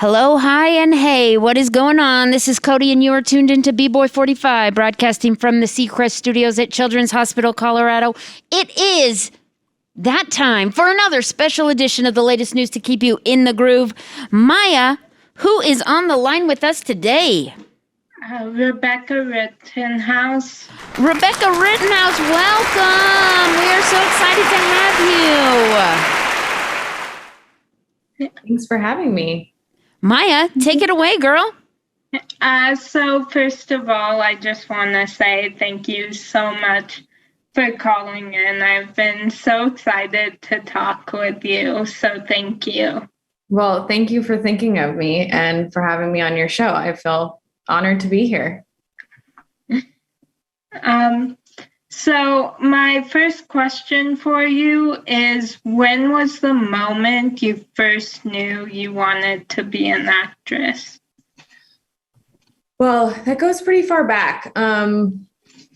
Hello, hi, and hey, what is going on? This is Cody, and you are tuned into B-Boy 45, broadcasting from the Seacrest Studios at Children's Hospital, Colorado. It is that time for another special edition of the latest news to keep you in the groove. Maya, who is on the line with us today? Rebecca Rittenhouse. Rebecca Rittenhouse, welcome! We are so excited to have you. Thanks for having me. Maya, take it away, girl. So first of all, I just want to say thank you so much for calling in. I've been so excited to talk with you, so thank you. Well, thank you for thinking of me and for having me on your show. I feel honored to be here. So my first question for you is, when was the moment you first knew you wanted to be an actress? Well, that goes pretty far back.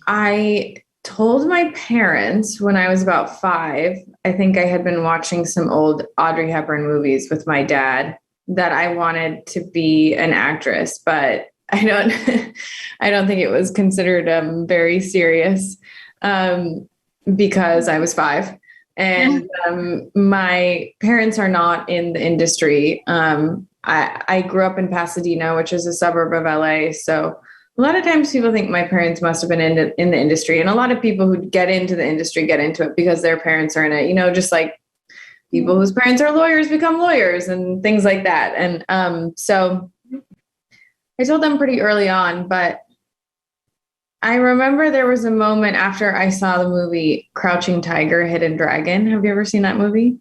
I told my parents when I was about 5, I think I had been watching some old Audrey Hepburn movies with my dad, that I wanted to be an actress, but I don't think it was considered very serious. Because I was 5 and my parents are not in the industry. I grew up in Pasadena, which is a suburb of LA. So a lot of times people think my parents must have been in the industry. And a lot of people who get into the industry get into it because their parents are in it, just like people whose parents are lawyers become lawyers and things like that. And so I told them pretty early on, but I remember there was a moment after I saw the movie Crouching Tiger, Hidden Dragon. Have you ever seen that movie?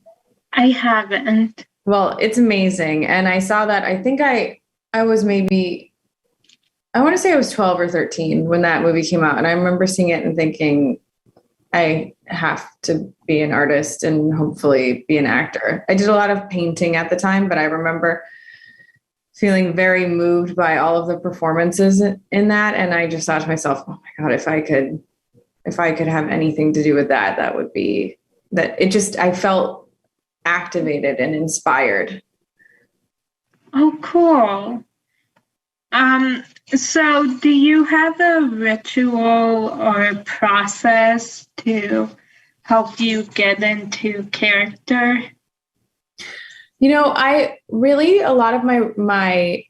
I haven't. Well, it's amazing. And I saw that, I think I was maybe, I want to say I was 12 or 13 when that movie came out. And I remember seeing it and thinking, I have to be an artist and hopefully be an actor. I did a lot of painting at the time, but I remember feeling very moved by all of the performances in that. And I just thought to myself, oh my God, if I could have anything to do with that, that would be that. I felt activated and inspired. Oh, cool. So do you have a ritual or process to help you get into character? I really, a lot of my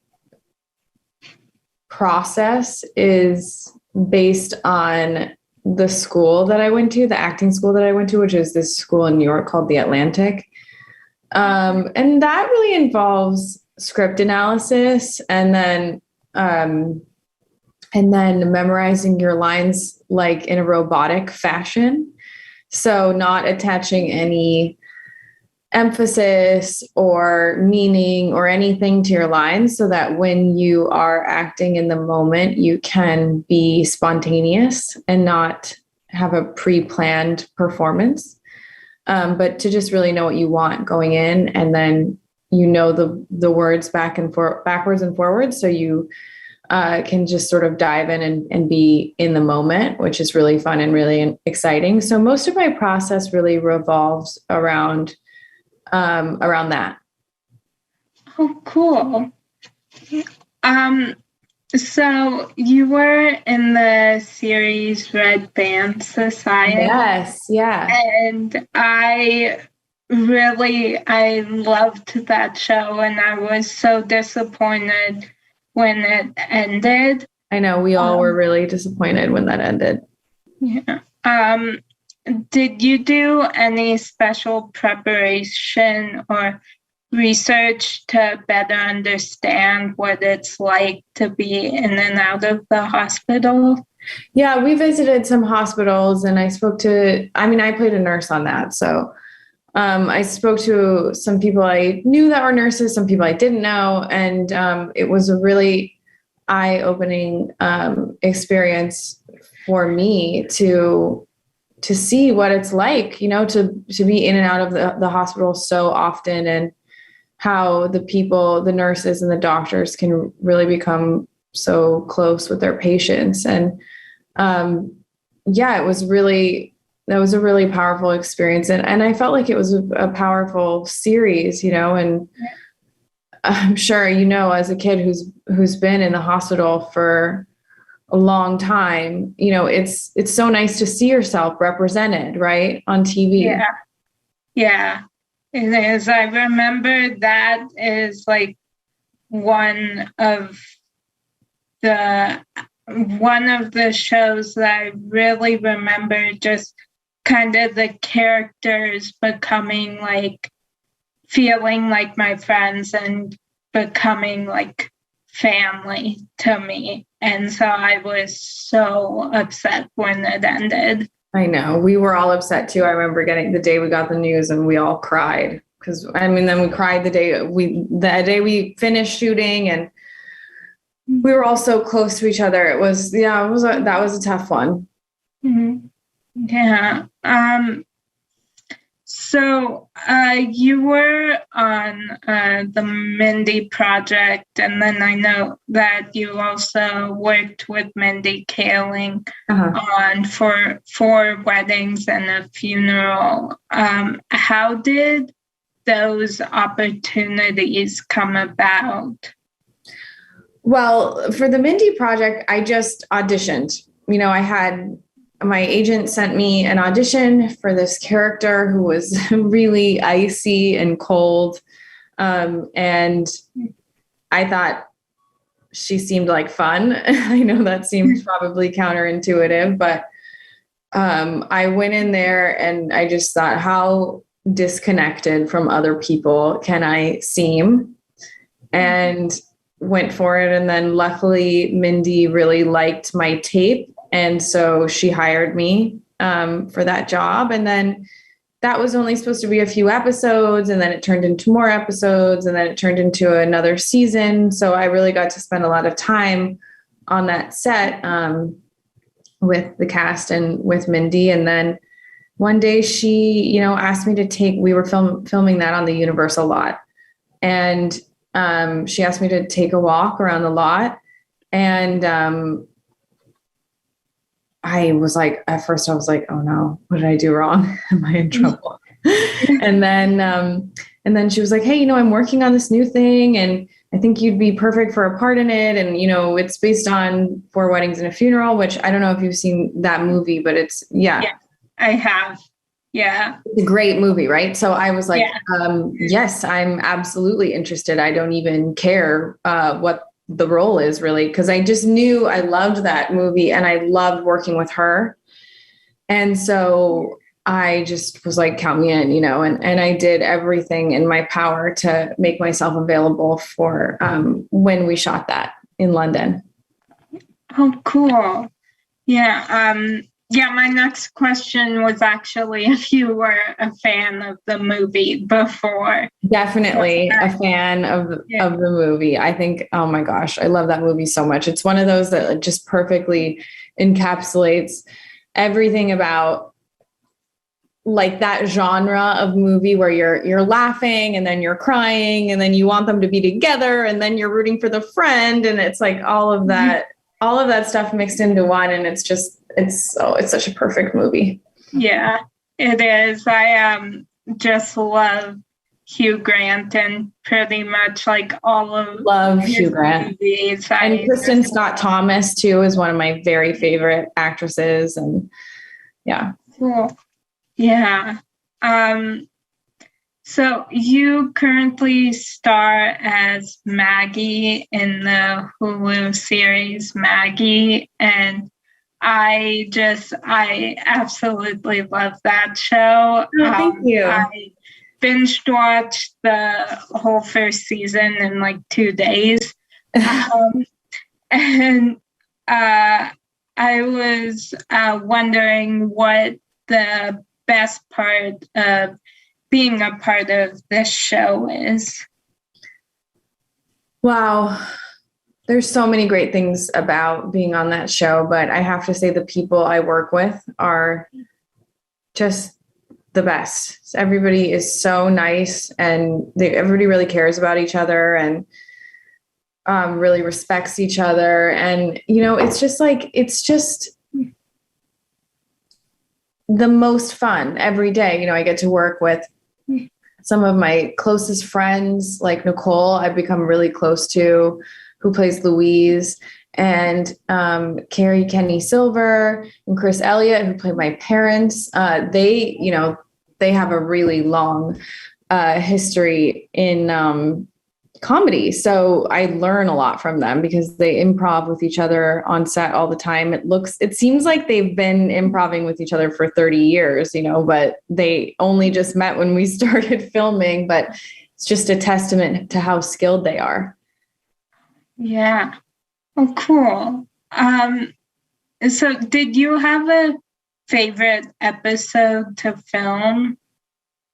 process is based on the school that I went to, the acting school that I went to, which is this school in New York called the Atlantic. And that really involves script analysis and then memorizing your lines like in a robotic fashion. So not attaching any emphasis or meaning or anything to your lines, so that when you are acting in the moment, you can be spontaneous and not have a pre-planned performance, but to just really know what you want going in, and then the words backwards and forwards, so you can just sort of dive in and be in the moment, which is really fun and really exciting. So most of my process really revolves around that. Oh, cool. So you were in the series Red Band Society. Yes, yeah. And I loved that show, and I was so disappointed when it ended. I know, we all were really disappointed when that ended. Yeah. Did you do any special preparation or research to better understand what it's like to be in and out of the hospital? Yeah, we visited some hospitals, and I played a nurse on that. So I spoke to some people I knew that were nurses, some people I didn't know. And it was a really eye-opening experience for me to see what it's like, to be in and out of the hospital so often, and how the nurses and the doctors can really become so close with their patients. And that was a really powerful experience. And I felt like it was a powerful series, and I'm sure, you know, as a kid who's been in the hospital for a long time, you know, it's so nice to see yourself represented, right, on TV. Yeah. Yeah, it is. I remember that is like one of the shows that I really remember, just kind of the characters becoming like feeling like my friends and becoming like family to me. And so I was so upset when it ended. I know. We were all upset too. I remember getting the day we got the news and we all cried because I mean, then we cried the day we finished shooting, and we were all so close to each other. It was, that was a tough one. Mm-hmm. Yeah. So you were on the Mindy project, and then I know that you also worked with Mindy Kaling on four weddings and a funeral. How did those opportunities come about? Well, for the Mindy project, I just auditioned. You know, my agent sent me an audition for this character who was really icy and cold. And I thought she seemed like fun. I know that seems probably counterintuitive, but I went in there and I just thought, how disconnected from other people can I seem? And went for it. And then luckily Mindy really liked my tape. And so she hired me for that job. And then that was only supposed to be a few episodes. And then it turned into more episodes. And then it turned into another season. So I really got to spend a lot of time on that set with the cast and with Mindy. And then one day she, you know, asked me to we were filming that on the Universal lot. And she asked me to take a walk around the lot. And I was like, at first I was like, oh no, what did I do wrong? Am I in trouble? and then she was like, hey, you know, I'm working on this new thing and I think you'd be perfect for a part in it. And, you know, it's based on 4 Weddings and a Funeral, which I don't know if you've seen that movie, but yeah, I have. Yeah. It's a great movie, right? So I was like, yes, I'm absolutely interested. I don't even care what the role is really, because I just knew I loved that movie and I loved working with her. And so I just was like, count me in, you know, and I did everything in my power to make myself available for when we shot that in London. Oh, cool. Yeah. Yeah, my next question was actually if you were a fan of the movie before. Definitely a fan of the movie. I think, oh my gosh, I love that movie so much. It's one of those that just perfectly encapsulates everything about like that genre of movie where you're laughing and then you're crying and then you want them to be together and then you're rooting for the friend. And it's like all of that stuff mixed into one. And it's such a perfect movie. Yeah, it is. I just love Hugh Grant and pretty much like all of Hugh Grant movies. And Kristen Scott Thomas too is one of my very favorite actresses. And yeah. Cool. Yeah. So you currently star as Maggie in the Hulu series Maggie, and I absolutely love that show. Oh, thank you. I binged watched the whole first season in like 2 days. And I was wondering what the best part of being a part of this show is. Wow. There's so many great things about being on that show, but I have to say the people I work with are just the best. Everybody is so nice and everybody really cares about each other and really respects each other. And, you know, it's just the most fun every day. You know, I get to work with some of my closest friends, like Nicole, I've become really close to, who plays Louise, and Carrie Kenny Silver and Chris Elliott, who play my parents. They have a really long history in comedy. So I learn a lot from them because they improv with each other on set all the time. It seems like they've been improvising with each other for 30 years, but they only just met when we started filming, but it's just a testament to how skilled they are. Yeah. Oh, cool. So did you have a favorite episode to film?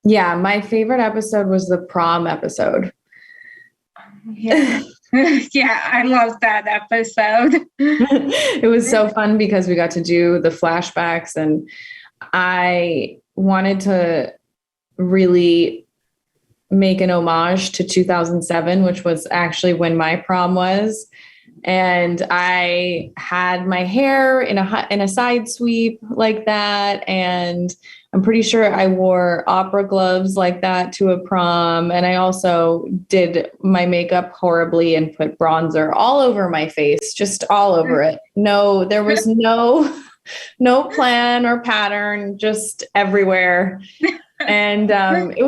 Yeah, my favorite episode was the prom episode. Yeah. Yeah, I love that episode. It was so fun because we got to do the flashbacks, and I wanted to really make an homage to 2007, which was actually when my prom was. And I had my hair in a side sweep like that. And I'm pretty sure I wore opera gloves like that to a prom. And I also did my makeup horribly and put bronzer all over my face, just all over it. No, there was no plan or pattern, just everywhere. And it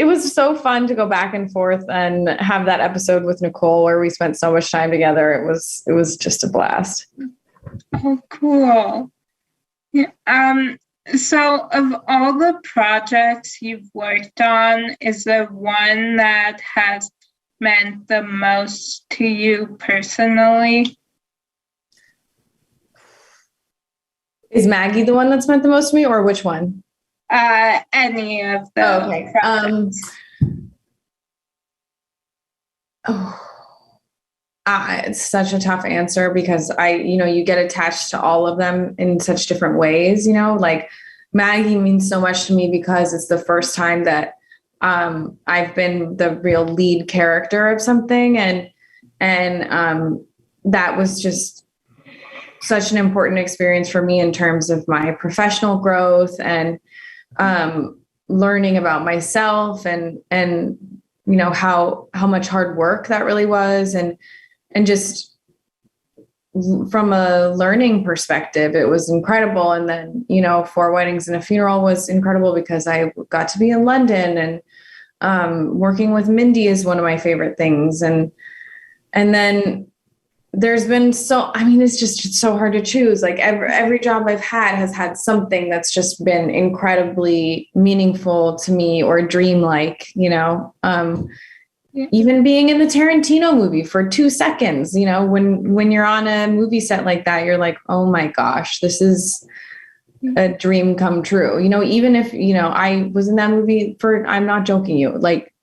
was so fun to go back and forth and have that episode with Nicole where we spent so much time together. It was just a blast. Oh, cool. Yeah. So of all the projects you've worked on, is there one that has meant the most to you personally? Is Maggie the one that's meant the most to me, or which one? Any of the projects. It's such a tough answer because you get attached to all of them in such different ways, like Maggie means so much to me because it's the first time that I've been the real lead character of something. And that was just such an important experience for me in terms of my professional growth and learning about myself and how much hard work that really was. And just from a learning perspective, it was incredible. And then, 4 Weddings and a Funeral was incredible because I got to be in London, and working with Mindy is one of my favorite things. And then there's been it's just so hard to choose. Like every job I've had has had something that's just been incredibly meaningful to me or dreamlike, even being in the Tarantino movie for 2 seconds, when you're on a movie set like that, you're like, oh my gosh, this is a dream come true. Even if, I was in that movie for, I'm not joking you, like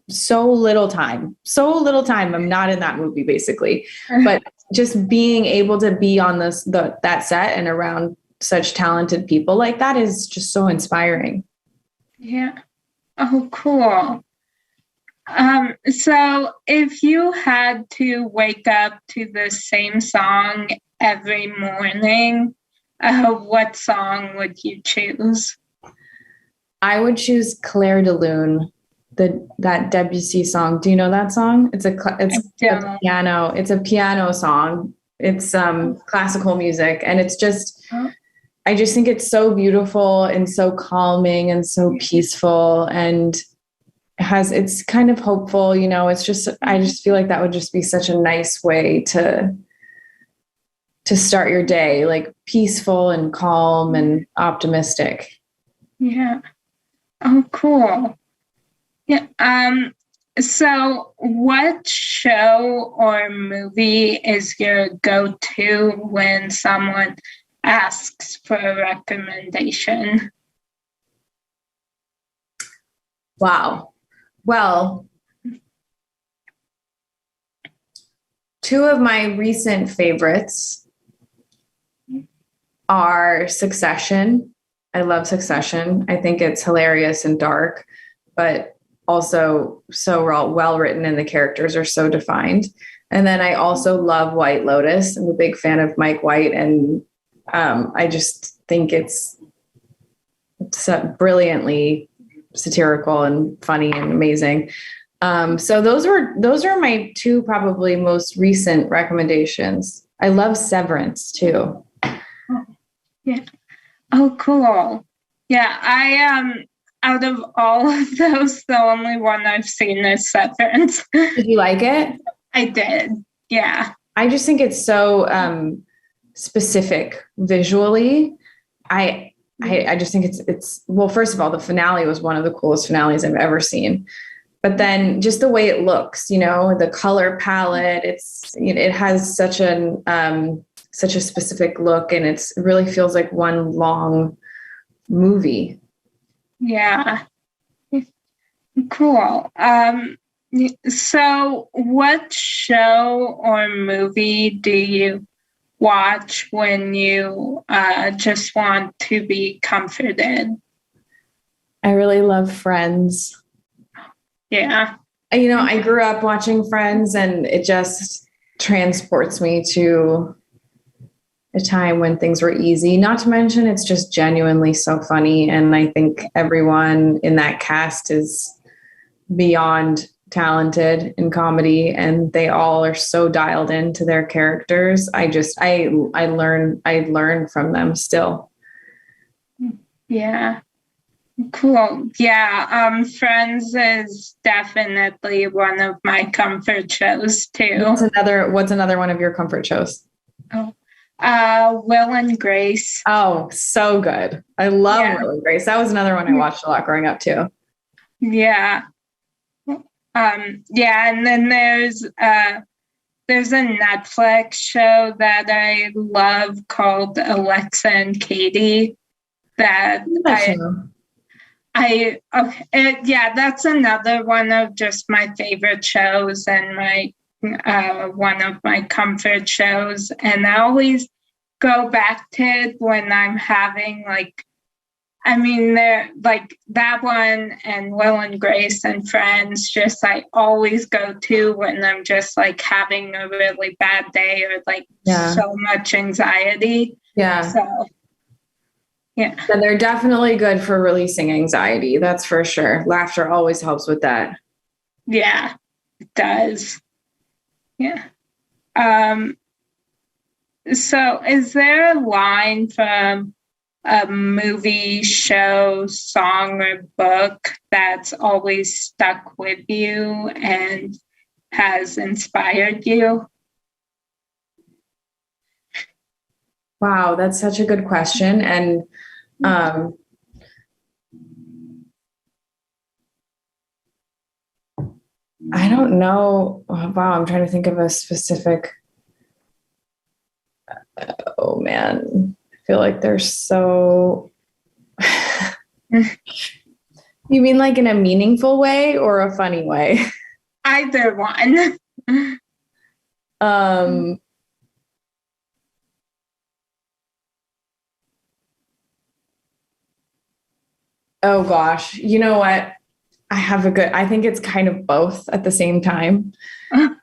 so little time, I'm not in that movie basically, but just being able to be on that set and around such talented people like that is just so inspiring. Yeah. Oh, cool. So if you had to wake up to the same song every morning, what song would you choose? I would choose Clair de Lune, that Debussy song. Do you know that song? It's a piano. It's a piano song. It's classical music, and it's just. I just think it's so beautiful and so calming and so peaceful, and it's kind of hopeful, it's just, I just feel like that would just be such a nice way to start your day, like peaceful and calm and optimistic. Yeah. Oh, cool. Yeah. So what show or movie is your go-to when someone asks for a recommendation? Wow. Well, 2 of my recent favorites are Succession. I love Succession. I think it's hilarious and dark, but also so well written, and the characters are so defined. And then I also love White Lotus. I'm a big fan of Mike White, and I just think it's brilliantly satirical and funny and amazing. So those are my two probably most recent recommendations. I love Severance too. Yeah. Oh, cool. Yeah, out of all of those, the only one I've seen is Severance. Did you like it? I did. Yeah. I just think it's so specific visually. I just think it's well, first of all, the finale was one of the coolest finales I've ever seen. But then just the way it looks, the color palette, it has such a specific look, and it really feels like one long movie. Yeah. Cool. So what show or movie do you watch when you just want to be comforted? I really love Friends. Yeah. I grew up watching Friends, and it just transports me to a time when things were easy. Not to mention, it's just genuinely so funny. And I think everyone in that cast is beyond talented in comedy, and they all are so dialed into their characters. I learn from them still. Yeah. Cool. Yeah. Friends is definitely one of my comfort shows too. What's another one of your comfort shows? Oh, Will and Grace. Oh, so good. I love Will and Grace. That was another one I watched a lot growing up too. Yeah. Yeah, and then there's a Netflix show that I love called Alexa and Katie. That's another one of just my favorite shows and my one of my comfort shows. And I always go back to it when I'm having they're like that one and Will and Grace and Friends, just I always go to when I'm just like having a really bad day or so much anxiety. Yeah. So, yeah. And they're definitely good for releasing anxiety. That's for sure. Laughter always helps with that. Yeah, it does. Yeah. So is there a line from a movie, show, song, or book that's always stuck with you and has inspired you? Wow, that's such a good question. And I don't know. Wow, I'm trying to think of a specific. Oh man, I feel like there's so. You mean like in a meaningful way or a funny way? Either one. Oh gosh, you know what? I think it's kind of both at the same time. Have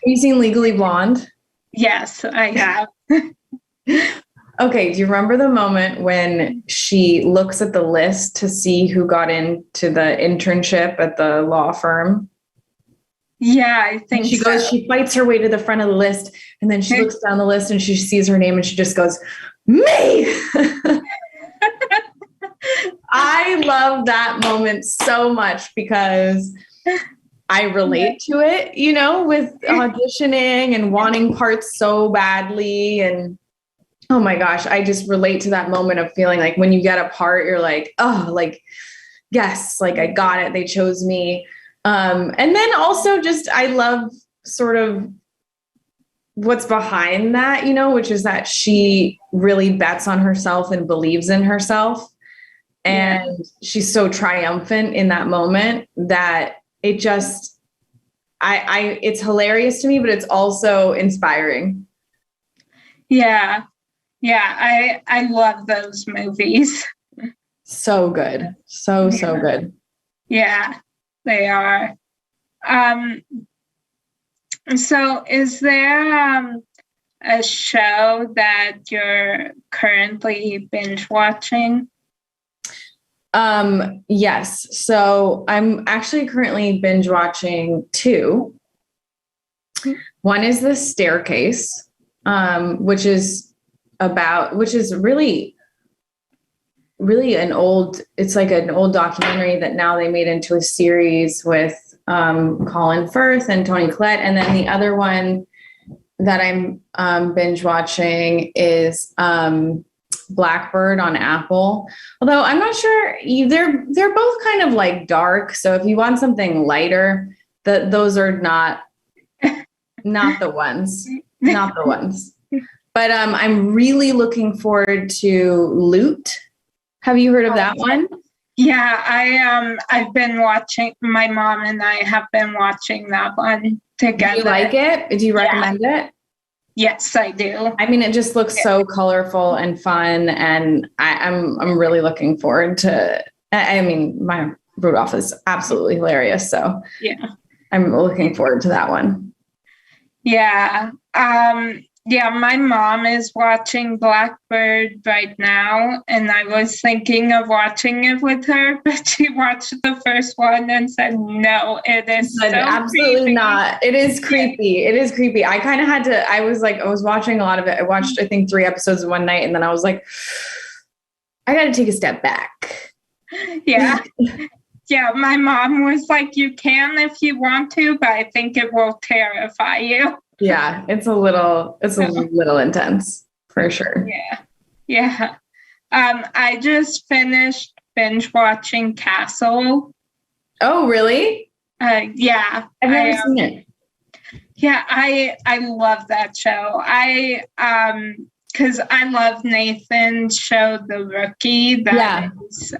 you seen Legally Blonde? Yes, I have. Okay, do you remember the moment when she looks at the list to see who got into the internship at the law firm? Yeah, I think she fights her way to the front of the list, and then she looks down the list and she sees her name and she just goes, "Me!" I love that moment so much because I relate to it, with auditioning and wanting parts so badly. And oh my gosh, I just relate to that moment of feeling like when you get a part, you're like, oh, like, yes, like I got it. They chose me. And then also just, I love sort of what's behind that, which is that she really bets on herself and believes in herself. And she's so triumphant in that moment that it just, it's hilarious to me, but it's also inspiring. Yeah. Yeah. I love those movies. So good. So good. Yeah, they are. So is there a show that you're currently binge watching? Yes. So I'm actually currently binge watching two. One is The Staircase, which is really it's like an old documentary that now they made into a series with Colin Firth and Toni Collette. And then the other one that I'm binge watching is Blackbird on Apple. Although I'm not sure, they're both kind of like dark. So if you want something lighter, those are not the ones. Not the ones. But I'm really looking forward to Loot. Have you heard of that one? Yeah, I've been watching, my mom and I have been watching that one together. Do you like it? Do you recommend it? Yes, I do. I mean, it just looks so colorful and fun, and I'm really looking forward to. I mean, my Rudolph is absolutely hilarious, so yeah, I'm looking forward to that one. Yeah. Yeah, my mom is watching Blackbird right now, and I was thinking of watching it with her, but she watched the first one and said, no, it is so absolutely creepy. not. It is creepy. It is creepy. I kind of had to, I was watching a lot of it. I watched, I think 3 episodes in one night, and then I was like, I got to take a step back. Yeah. Yeah, my mom was like, you can if you want to, but I think it will terrify you. Yeah, it's a little intense for sure. Yeah. Yeah. I just finished binge watching Castle. Oh, really? Yeah. I've never seen it. Yeah, I love that show. Because I love Nathan's show, The Rookie. That is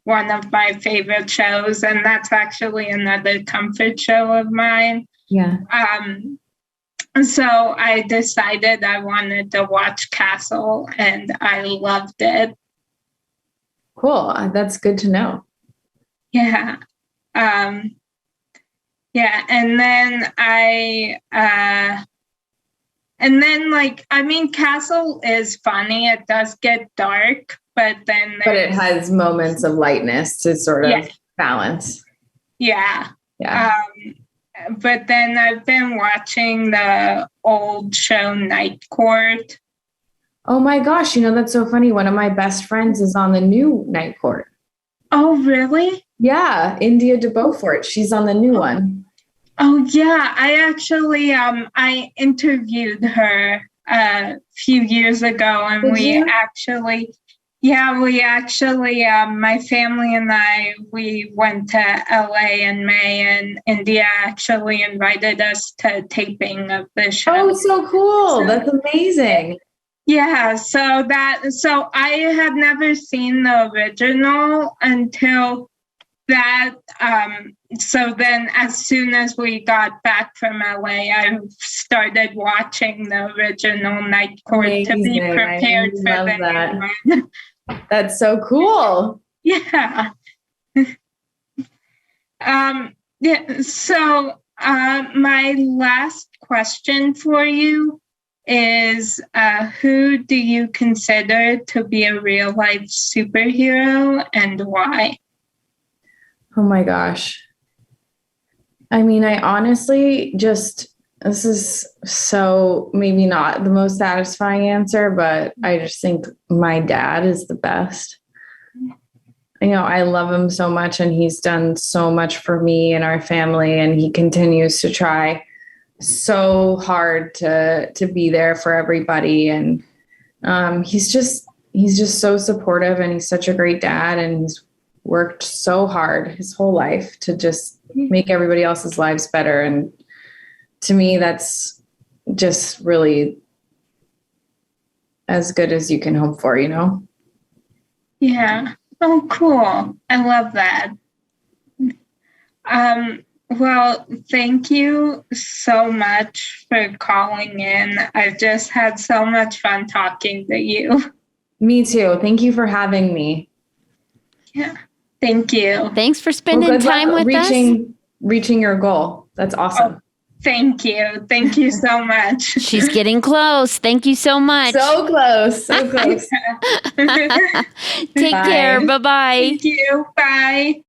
one of my favorite shows, and that's actually another comfort show of mine. Yeah. So I decided I wanted to watch Castle, and I loved it. Cool. That's good to know. Yeah. Yeah, and then Castle is funny. It does get dark, but it has moments of lightness to sort of balance. Yeah. Yeah. But then I've been watching the old show Night Court. Oh my gosh, that's so funny. One of my best friends is on the new Night Court. Oh, really? Yeah, India de Beaufort. She's on the new one. Oh, yeah. I actually, I interviewed her a few years ago, and my family and we went to LA in May, and India actually invited us to taping of the show. Oh, so cool. That's amazing. Yeah. So I had never seen the original until that. So then as soon as we got back from LA, I started watching the original Night Court to be prepared for the new one. That's so cool. Yeah. Yeah. So my last question for you is, who do you consider to be a real life superhero, and why? Oh my gosh. I mean, I honestly this is so maybe not the most satisfying answer, but I just think my dad is the best. I love him so much, and he's done so much for me and our family, and he continues to try so hard to be there for everybody. And he's just so supportive, and he's such a great dad, and he's worked so hard his whole life to just make everybody else's lives better. And to me, that's just really as good as you can hope for, Yeah. Oh, cool. I love that. Well, thank you so much for calling in. I've just had so much fun talking to you. Me too. Thank you for having me. Yeah. Thank you. Thanks for spending time with us. Reaching your goal. That's awesome. Thank you. Thank you so much. She's getting close. Thank you so much. So close. So close. Take care. Bye-bye. Thank you. Bye.